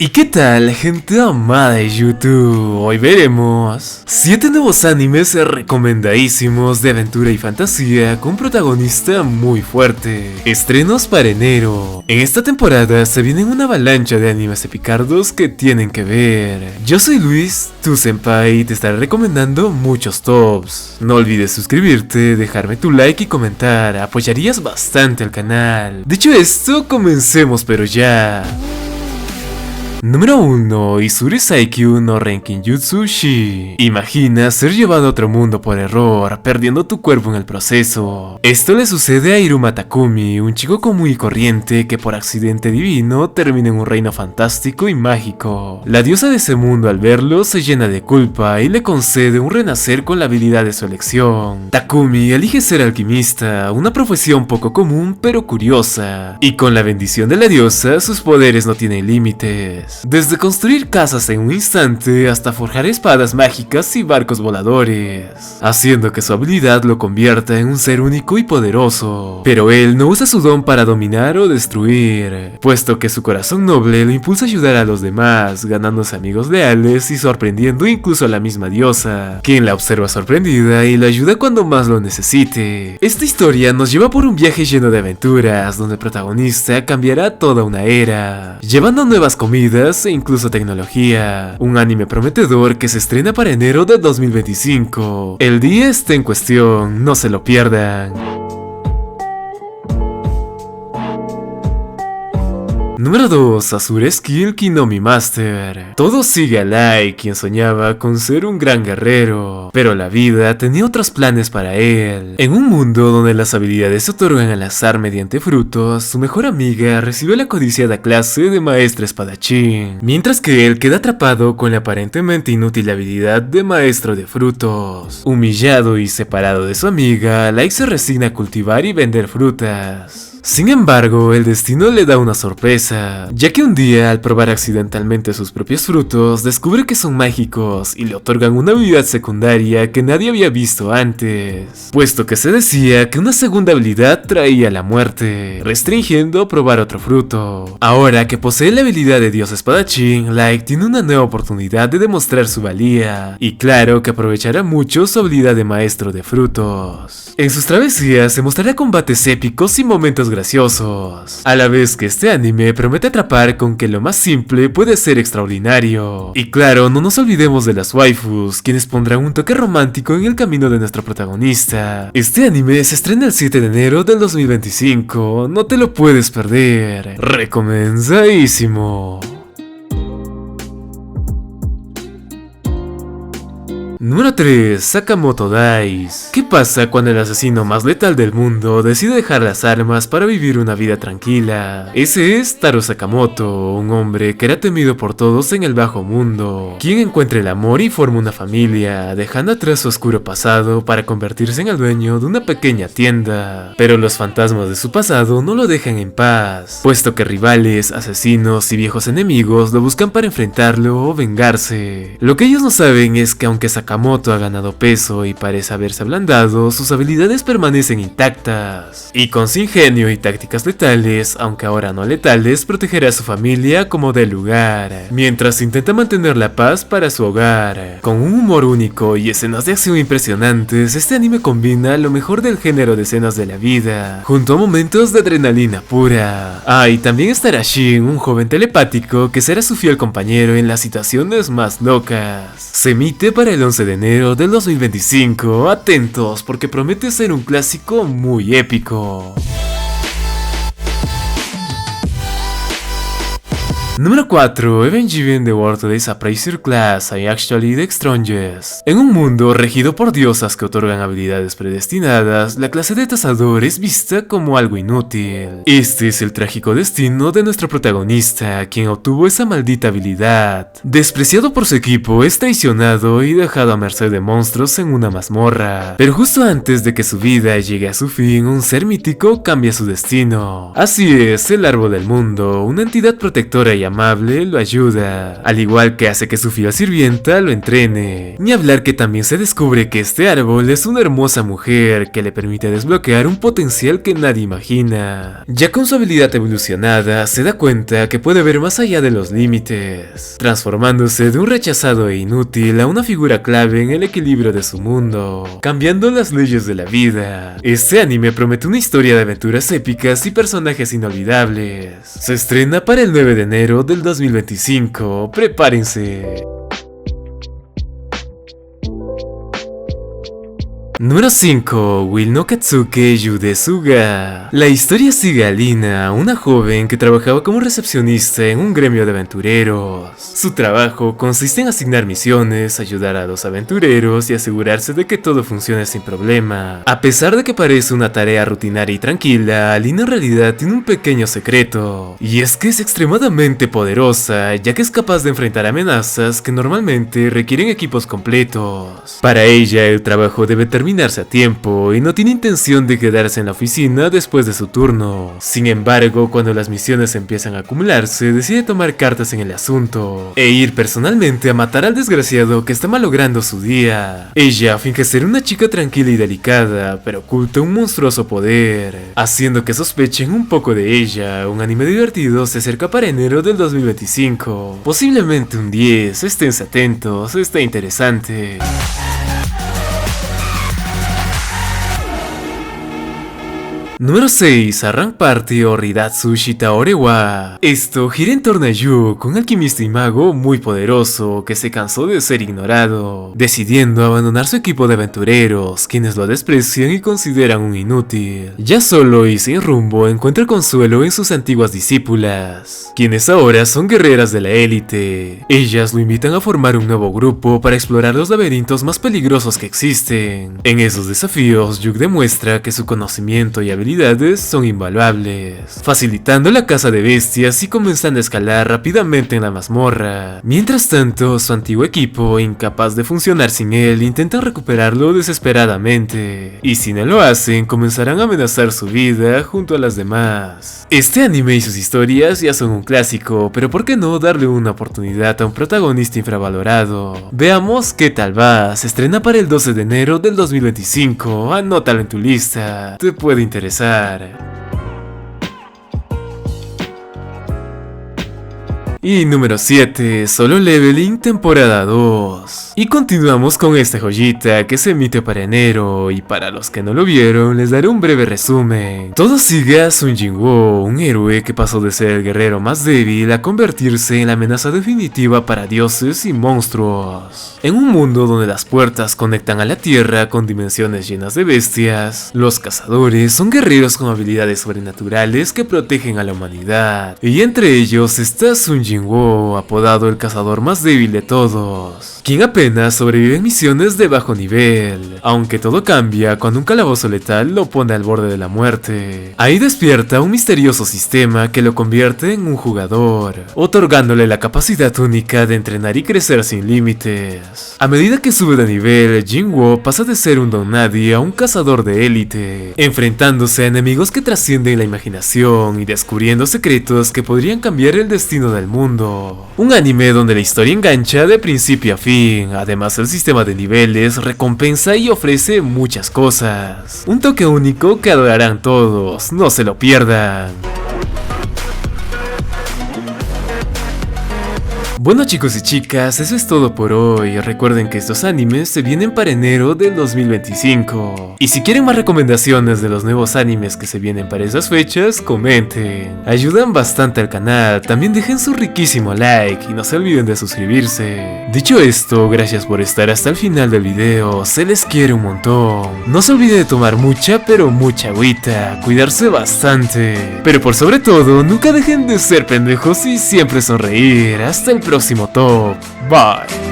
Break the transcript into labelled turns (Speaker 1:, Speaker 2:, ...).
Speaker 1: ¿Y qué tal, gente amada de YouTube? Hoy veremos 7 nuevos animes recomendadísimos de aventura y fantasía con un protagonista muy fuerte. Estrenos para enero. En esta temporada se viene una avalancha de animes epicardos que tienen que ver. Yo soy Luis, tu senpai, y te estaré recomendando muchos tops. No olvides suscribirte, dejarme tu like y comentar, apoyarías bastante al canal. Dicho esto, comencemos pero ya. Número 1. Izuri Saikyu no Renkinjutsu Shi. Imagina ser llevado a otro mundo por error, perdiendo tu cuerpo en el proceso. Esto le sucede a Iruma Takumi, un chico común y corriente que por accidente divino termina en un reino fantástico y mágico. La diosa de ese mundo al verlo se llena de culpa y le concede un renacer con la habilidad de su elección. Takumi elige ser alquimista, una profesión poco común pero curiosa. Y con la bendición de la diosa, sus poderes no tienen límites. Desde construir casas en un instante hasta forjar espadas mágicas y barcos voladores, haciendo que su habilidad lo convierta en un ser único y poderoso. Pero él no usa su don para dominar o destruir, puesto que su corazón noble lo impulsa a ayudar a los demás, ganándose amigos leales y sorprendiendo incluso a la misma diosa, quien la observa sorprendida y la ayuda cuando más lo necesite. Esta historia nos lleva por un viaje lleno de aventuras, donde el protagonista cambiará toda una era, llevando nuevas comidas e incluso tecnología. Un anime prometedor que se estrena para enero de 2025. El día está en cuestión, no se lo pierdan. Número 2. Azure Skill Kinomi Master. Todo sigue a Light, quien soñaba con ser un gran guerrero, pero la vida tenía otros planes para él. En un mundo donde las habilidades se otorgan al azar mediante frutos, su mejor amiga recibe la codiciada clase de maestra espadachín, mientras que él queda atrapado con la aparentemente inútil habilidad de maestro de frutos. Humillado y separado de su amiga, Light se resigna a cultivar y vender frutas. Sin embargo, el destino le da una sorpresa, ya que un día, al probar accidentalmente sus propios frutos, descubre que son mágicos y le otorgan una habilidad secundaria que nadie había visto antes, puesto que se decía que una segunda habilidad traía la muerte, restringiendo probar otro fruto. Ahora que posee la habilidad de Dios Espadachín, Light tiene una nueva oportunidad de demostrar su valía, y claro que aprovechará mucho su habilidad de maestro de frutos. En sus travesías se mostrará combates épicos y momentos graciosos, a la vez que este anime promete atrapar con que lo más simple puede ser extraordinario. Y claro, no nos olvidemos de las waifus, quienes pondrán un toque romántico en el camino de nuestro protagonista. Este anime se estrena el 7 de enero del 2025, no te lo puedes perder. Recomendadísimo. Número 3. Sakamoto Days. ¿Qué pasa cuando el asesino más letal del mundo decide dejar las armas para vivir una vida tranquila? Ese es Taro Sakamoto, un hombre que era temido por todos en el bajo mundo, quien encuentra el amor y forma una familia, dejando atrás su oscuro pasado para convertirse en el dueño de una pequeña tienda. Pero los fantasmas de su pasado no lo dejan en paz, puesto que rivales, asesinos y viejos enemigos lo buscan para enfrentarlo o vengarse. Lo que ellos no saben es que aunque Sakamoto ha ganado peso y parece haberse ablandado, sus habilidades permanecen intactas, y con su ingenio y tácticas letales, aunque ahora no letales, protegerá a su familia como del lugar, mientras intenta mantener la paz para su hogar. Con un humor único y escenas de acción impresionantes, este anime combina lo mejor del género de escenas de la vida, junto a momentos de adrenalina pura. Y también estará Shin, un joven telepático que será su fiel compañero en las situaciones más locas. Se emite para el 11 de enero del 2025, atentos porque promete ser un clásico muy épico. Número 4. Evangelion The World Today's Appraiser Class I Actually the Strongest. En un mundo regido por diosas que otorgan habilidades predestinadas, la clase de tasador es vista como algo inútil. Este es el trágico destino de nuestro protagonista, quien obtuvo esa maldita habilidad. Despreciado por su equipo, es traicionado y dejado a merced de monstruos en una mazmorra. Pero justo antes de que su vida llegue a su fin, un ser mítico cambia su destino. Así es, el Árbol del Mundo, una entidad protectora y amable lo ayuda, al igual que hace que su fiel sirvienta lo entrene. Ni hablar que también se descubre que este árbol es una hermosa mujer que le permite desbloquear un potencial que nadie imagina. Ya con su habilidad evolucionada, se da cuenta que puede ver más allá de los límites, transformándose de un rechazado e inútil a una figura clave en el equilibrio de su mundo, cambiando las leyes de la vida. Este anime promete una historia de aventuras épicas y personajes inolvidables. Se estrena para el 9 de enero del 2025, prepárense. Número 5. Will no Katsuke Yudesuga. La historia sigue a Lina, una joven que trabajaba como recepcionista en un gremio de aventureros. Su trabajo consiste en asignar misiones, ayudar a los aventureros y asegurarse de que todo funcione sin problema. A pesar de que parece una tarea rutinaria y tranquila, Lina en realidad tiene un pequeño secreto, y es que es extremadamente poderosa, ya que es capaz de enfrentar amenazas que normalmente requieren equipos completos. Para ella, el trabajo debe terminarse a tiempo y no tiene intención de quedarse en la oficina después de su turno. Sin embargo, cuando las misiones empiezan a acumularse, decide tomar cartas en el asunto e ir personalmente a matar al desgraciado que está malogrando su día. Ella finge ser una chica tranquila y delicada, pero oculta un monstruoso poder, haciendo que sospechen un poco de ella. Un anime divertido se acerca para enero del 2025, posiblemente un 10, esténse atentos, está interesante. Número 6. Rank Party o Ridatsu Shitaore wa. Esto gira en torno a Yu, un alquimista y mago muy poderoso que se cansó de ser ignorado, decidiendo abandonar su equipo de aventureros, quienes lo desprecian y consideran un inútil. Ya solo y sin rumbo, encuentra consuelo en sus antiguas discípulas, quienes ahora son guerreras de la élite. Ellas lo invitan a formar un nuevo grupo para explorar los laberintos más peligrosos que existen. En esos desafíos, Yu demuestra que su conocimiento y habilidades son invaluables, facilitando la caza de bestias y comenzando a escalar rápidamente en la mazmorra. Mientras tanto, su antiguo equipo, incapaz de funcionar sin él, intentan recuperarlo desesperadamente, y si no lo hacen, comenzarán a amenazar su vida junto a las demás. Este anime y sus historias ya son un clásico, pero ¿por qué no darle una oportunidad a un protagonista infravalorado? Veamos qué tal va. Se estrena para el 12 de enero del 2025, anótalo en tu lista, te puede interesar. Y número 7, Solo Leveling temporada 2. Y continuamos con esta joyita que se emite para enero, y para los que no lo vieron les daré un breve resumen. Todo sigue a Sun Jinwoo, un héroe que pasó de ser el guerrero más débil a convertirse en la amenaza definitiva para dioses y monstruos. En un mundo donde las puertas conectan a la tierra con dimensiones llenas de bestias, los cazadores son guerreros con habilidades sobrenaturales que protegen a la humanidad. Y entre ellos está Sun Jinwoo, apodado el cazador más débil de todos, quien apenas sobrevive en misiones de bajo nivel, aunque todo cambia cuando un calabozo letal lo pone al borde de la muerte. Ahí despierta un misterioso sistema que lo convierte en un jugador, otorgándole la capacidad única de entrenar y crecer sin límites. A medida que sube de nivel, Jinwoo pasa de ser un don nadie a un cazador de élite, enfrentándose a enemigos que trascienden la imaginación y descubriendo secretos que podrían cambiar el destino del mundo. Un anime donde la historia engancha de principio a fin. Además, el sistema de niveles recompensa y ofrece muchas cosas. Un toque único que adorarán todos, no se lo pierdan. Bueno chicos y chicas, eso es todo por hoy. Recuerden que estos animes se vienen para enero del 2025. Y si quieren más recomendaciones de los nuevos animes que se vienen para esas fechas, comenten. Ayudan bastante al canal. También dejen su riquísimo like y no se olviden de suscribirse. Dicho esto, gracias por estar hasta el final del video. Se les quiere un montón. No se olviden de tomar mucha pero mucha agüita. Cuidarse bastante. Pero por sobre todo, nunca dejen de ser pendejos y siempre sonreír. Hasta el próximo top. Bye.